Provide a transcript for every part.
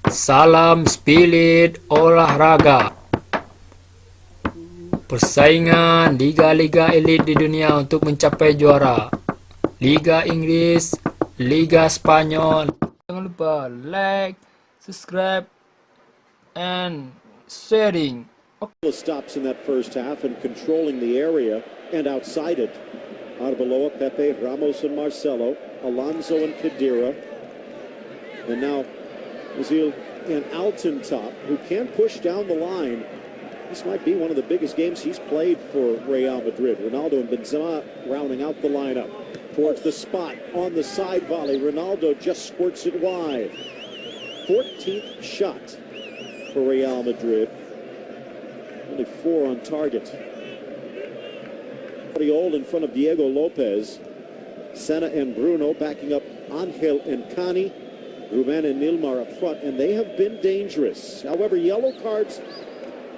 Salam spirit olahraga. Persaingan liga-liga elit di dunia untuk mencapai juara. Liga Inggris, Liga Spanyol. Jangan lupa like, subscribe, and sharing. Stops in that first half and controlling the area and outside it. Arbeloa, Pepe, Ramos and Marcelo, Alonso and Khedira. And now Brazil and atalanta, who can push down the line. This might be one of the biggest games he's played for Real Madrid. Ronaldo and Benzema rounding out the lineup. Towards the spot on the side volley. Ronaldo just squirts it wide. 14th shot for Real Madrid. Only 4 on target. Old in front of Diego Lopez. Senna and Bruno backing up Angel and Cani. Ruben and Nilmar up front, and they have been dangerous. However, yellow cards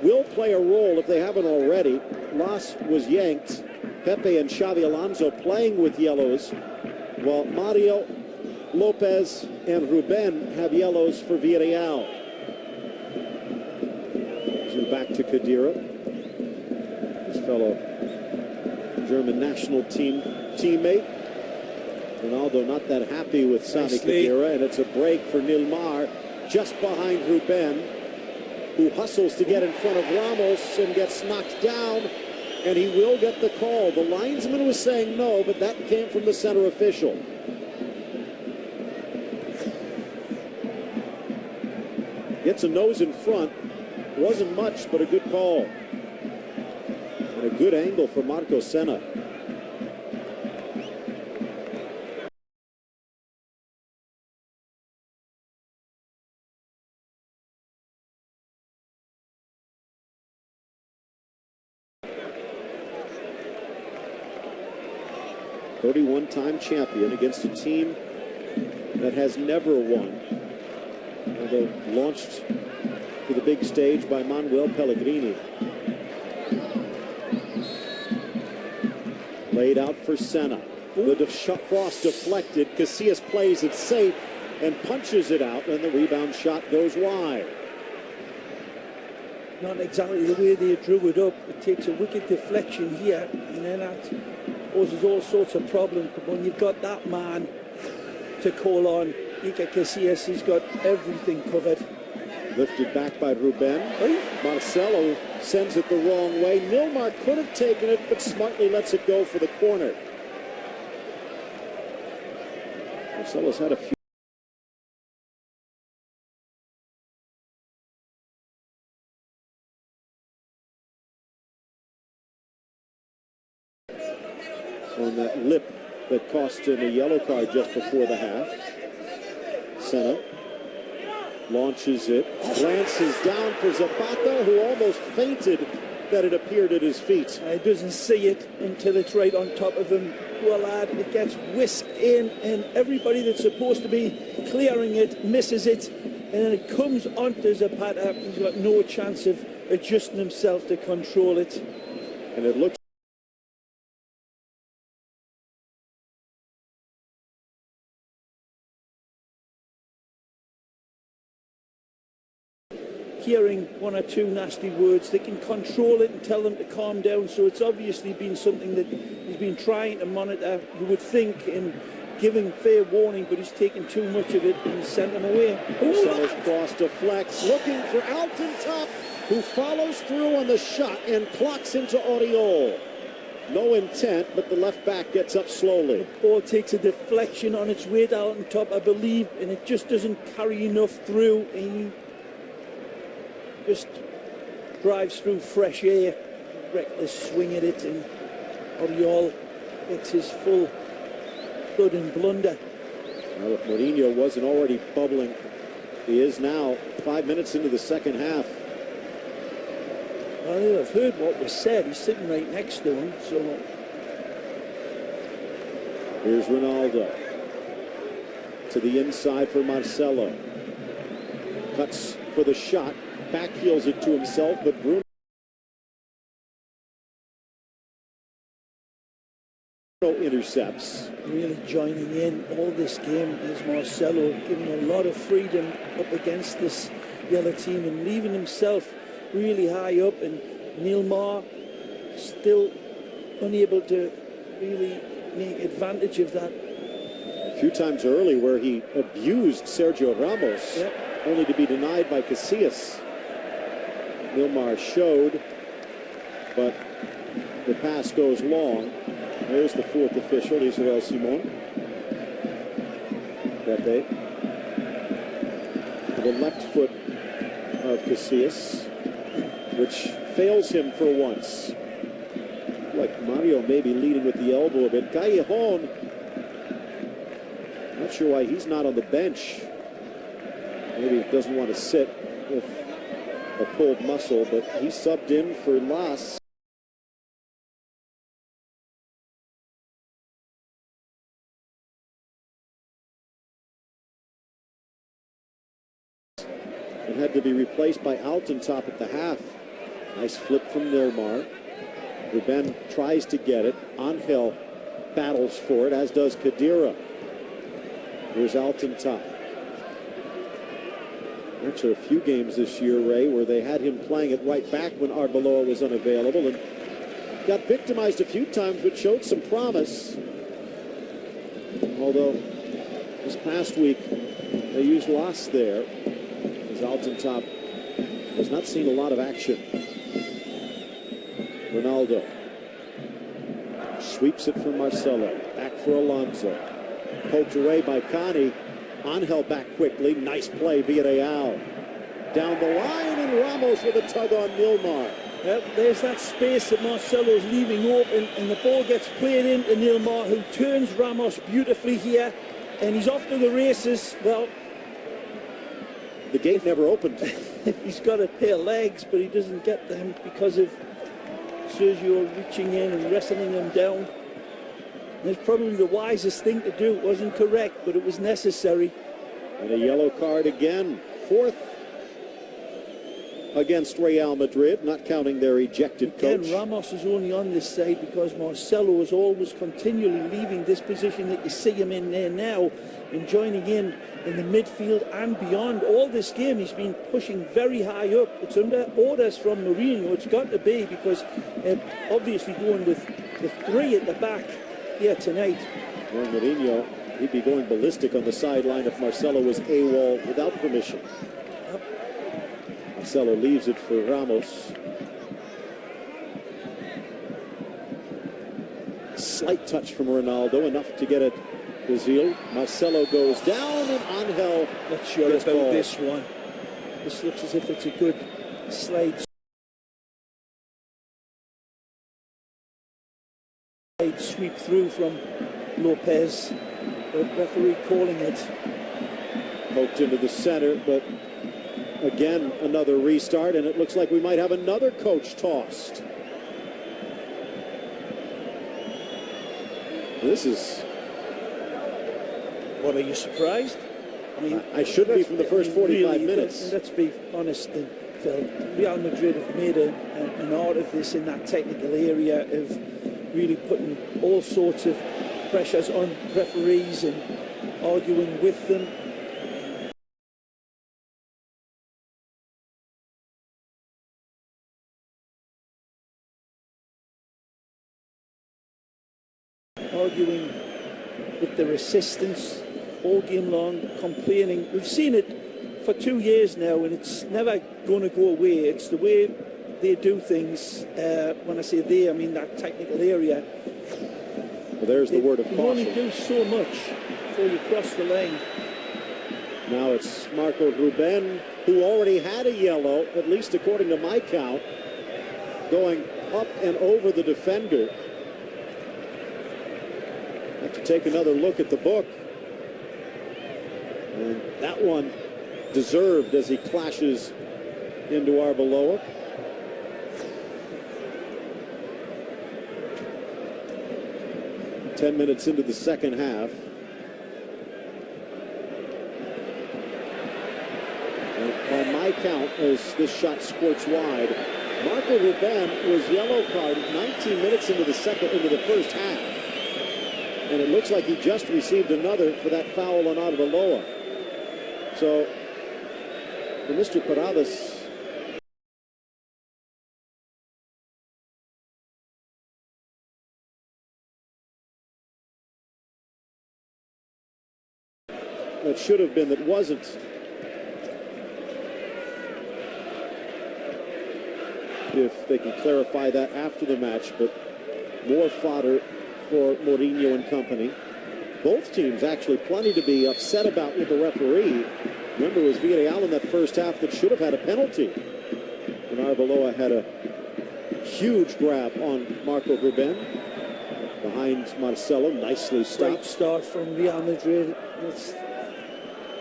will play a role if they haven't already. Las was yanked. Pepe and Xavi Alonso playing with yellows, while Mario, Lopez, and Ruben have yellows for Villareal. Back to Khedira. His fellow German national team teammate. Ronaldo not that happy with Sami Khedira, and it's a break for Nilmar just behind Ruben, who hustles to get in front of Ramos and gets knocked down, and he will get the call. The linesman was saying no, but that came from the center official. Gets a nose in front. Wasn't much, but a good call. And a good angle for Marco Senna. "31-time champion against a team that has never won, although launched to the big stage by Manuel Pellegrini." Laid out for Senna. The cross deflected. Casillas plays it safe and punches it out, and the rebound shot goes wide. Not exactly the way they drew it up. It takes a wicked deflection here, and then that causes all sorts of problems. But when you've got that man to call on, Iker Casillas, he's got everything covered. Lifted back by Ruben. Marcelo sends it the wrong way. Nilmar could have taken it, but smartly lets it go for the corner. Marcelo's had a few. On that lip that cost him a yellow card just before the half. Senna launches it, glances down for Zapata, who almost fainted that it appeared at his feet. He doesn't see it until it's right on top of him. Poor lad, it gets whisked in, and everybody that's supposed to be clearing it misses it, and then it comes onto Zapata. He's got no chance of adjusting himself to control it. And it looks hearing one or two nasty words, they can control it and tell them to calm down. So it's obviously been something that he's been trying to monitor, you would think, and giving fair warning, but he's taken too much of it and he's sent him away. Marcelo's cross deflects, looking for atalanta, who follows through on the shot and clocks into Oriol. No intent, but the left back gets up slowly. The ball takes a deflection on its way down on top, I believe, and it just doesn't carry enough through, and just drives through fresh air. Reckless swing at it, and Oriol gets his full blood and blunder. Well, if Mourinho wasn't already bubbling, he is now 5 minutes into the second half. Well, I've heard what was said. He's sitting right next to him, so. Here's Ronaldo. To the inside for Marcelo. Cuts for the shot. Back heels it to himself, but Bruno No intercepts. Really joining in all this game is Marcelo, giving a lot of freedom up against this yellow team and leaving himself really high up, and Neilmar still unable to really make advantage of that. A few times early where he abused Sergio Ramos, Yep. only to be denied by Casillas. Neilmar showed, but the pass goes long. There's the fourth official, Israel Simon. Pepe. The left foot of Casillas, which fails him for once. Like Mario maybe leading with the elbow a bit. Callejon, not sure why he's not on the bench. Maybe he doesn't want to sit with a pulled muscle, but he subbed in for Las. And had to be replaced by Altentop at the half. Nice flip from Neilmar. Ruben tries to get it. Angel battles for it, as does Khedira. Here's Altentop. Actually, a few games this year, Ray, where they had him playing it right back when Arbeloa was unavailable, and got victimized a few times, but showed some promise. Although this past week they used Las there, as Altentop has not seen a lot of action. Ronaldo sweeps it from Marcelo. Back for Alonso. Poked away by Connie. Angel back quickly. Nice play, Villareal. Down the line, and Ramos with a tug on Neilmar. Yep, there's that space that Marcelo's leaving open, and the ball gets played into Neilmar, who turns Ramos beautifully here, and he's off to the races. Well, the gate never opened. he's got a pair of legs, but he doesn't get them because of Sergio reaching in and wrestling him down. And it's probably the wisest thing to do. It wasn't correct, but it was necessary. And a yellow card again. Fourth against Real Madrid, not counting their ejected coach. Again, Ramos is only on this side because Marcelo is always continually leaving this position that you see him in there now, and joining in the midfield and beyond. All this game he's been pushing very high up. It's under orders from Mourinho. It's got to be, because obviously going with the three at the back here tonight. Well, Mourinho, he'd be going ballistic on the sideline if Marcelo was AWOL without permission. Marcelo leaves it for Ramos. Slight touch from Ronaldo, enough to get it Brazil. Marcelo goes down, and Angel. Not sure about this one. This looks as if it's a good slide sweep through from Lopez. The referee calling it. Poked into the center, but again, another restart, and it looks like we might have another coach tossed. This is... What, are you surprised? I mean, I should be from the first 45 really, minutes. Let's be honest. Real Madrid have made an art of this in that technical area of really putting all sorts of pressures on referees and arguing with them. Arguing with their assistants all game long, complaining. We've seen it for 2 years now, and it's never going to go away. It's the way they do things. When I say they, I mean that technical area. Well, there's the word of caution. You only caution. do so much before you cross the line. Now it's Marco Ruben, who already had a yellow, at least according to my count, going up and over the defender. Have to take another look at the book. And that one deserved as he clashes into Arbeloa. Ten minutes into the second half. And on my count, as this shot squirts wide, Marco Ruben was yellow carded 19 minutes into the first half. And it looks like he just received another for that foul on Arbeloa. So, for Mr. Paradas, that should have been, that wasn't. If they can clarify that after the match, but more fodder for Mourinho and company. Both teams actually plenty to be upset about with the referee. Remember, it was Villareal in that first half that should have had a penalty. And Arbeloa had a huge grab on Marco Ruben. Behind Marcelo, nicely stopped. Great start from Real Madrid. It's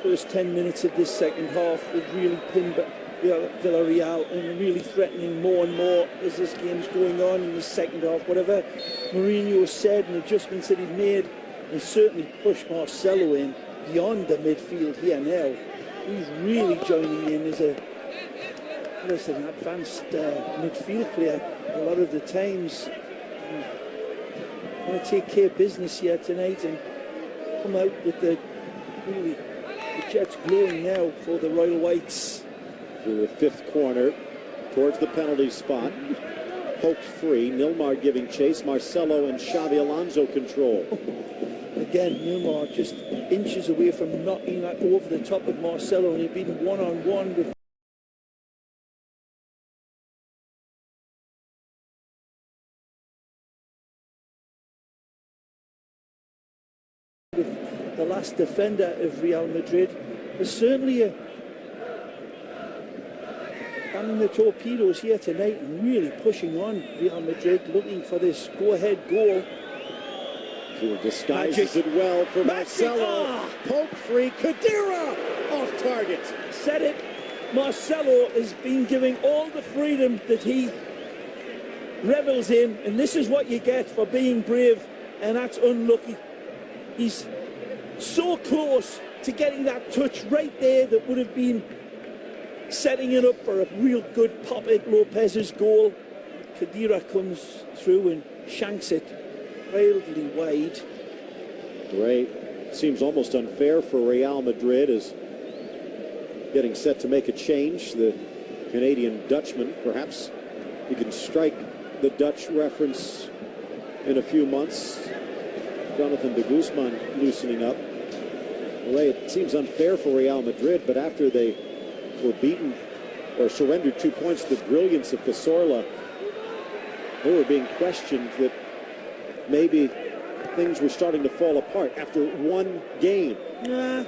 first 10 minutes of this second half, they've really pinned Villareal and really threatening more and more as this game's going on in the second half. Whatever Mourinho said and adjustments that he's made, and certainly pushed Marcelo in beyond the midfield here now. He's really joining in as an advanced midfield player a lot of the times. Going to take care of business here tonight and come out with the Jets glowing now for the Royal Whites. Through the fifth corner towards the penalty spot. Poked free. Nilmar giving chase. Marcelo and Xavi Alonso control. Again, Nilmar just inches away from knocking that over the top of Marcelo, and he'd been one-on-one with the last defender of Real Madrid. There's certainly banning the torpedoes here tonight and really pushing on Real Madrid, looking for this go-ahead goal. He disguises it well for Marcelo. Poke free. Khedira off target. Said it. Marcelo has been giving all the freedom that he revels in, and this is what you get for being brave, and that's unlucky. He's so close to getting that touch right there that would have been setting it up for a real good pop at Lopez's goal. Khedira comes through and shanks it wildly wide. Right. Seems almost unfair for Real Madrid as getting set to make a change. The Canadian Dutchman, perhaps he can strike the Dutch reference in a few months. Jonathan de Guzman loosening up. Oleh, it seems unfair for Real Madrid, but after they were beaten or surrendered 2 points to the brilliance of Cazorla, they were being questioned that maybe things were starting to fall apart after one game. Nah,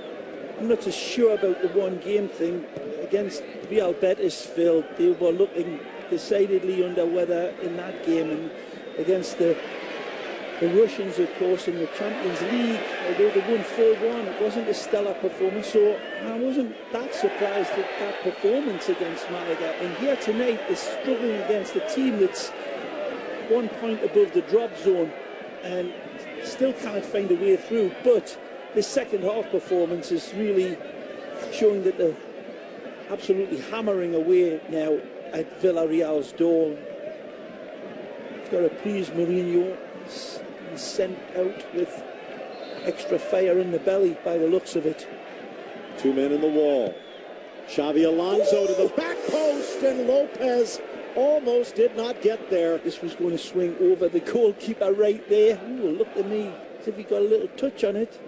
I'm not so sure about the one game thing. Against Real Betis, Phil, they were looking decidedly under weather in that game, and against the Russians, of course, in the Champions League, although they won 4-1, it wasn't a stellar performance, so I wasn't that surprised at that performance against Malaga. And here tonight, they're struggling against a team that's 1 point above the drop zone and still can't find a way through. But this second half performance is really showing that they're absolutely hammering away now at Villareal's door. It's got to please Mourinho. He's sent out with extra fire in the belly by the looks of it. 2 men in the wall. Xavi Alonso to the back post, and Lopez almost did not get there. This was going to swing over the goalkeeper right there. Ooh, looked at me as if he got a little touch on it.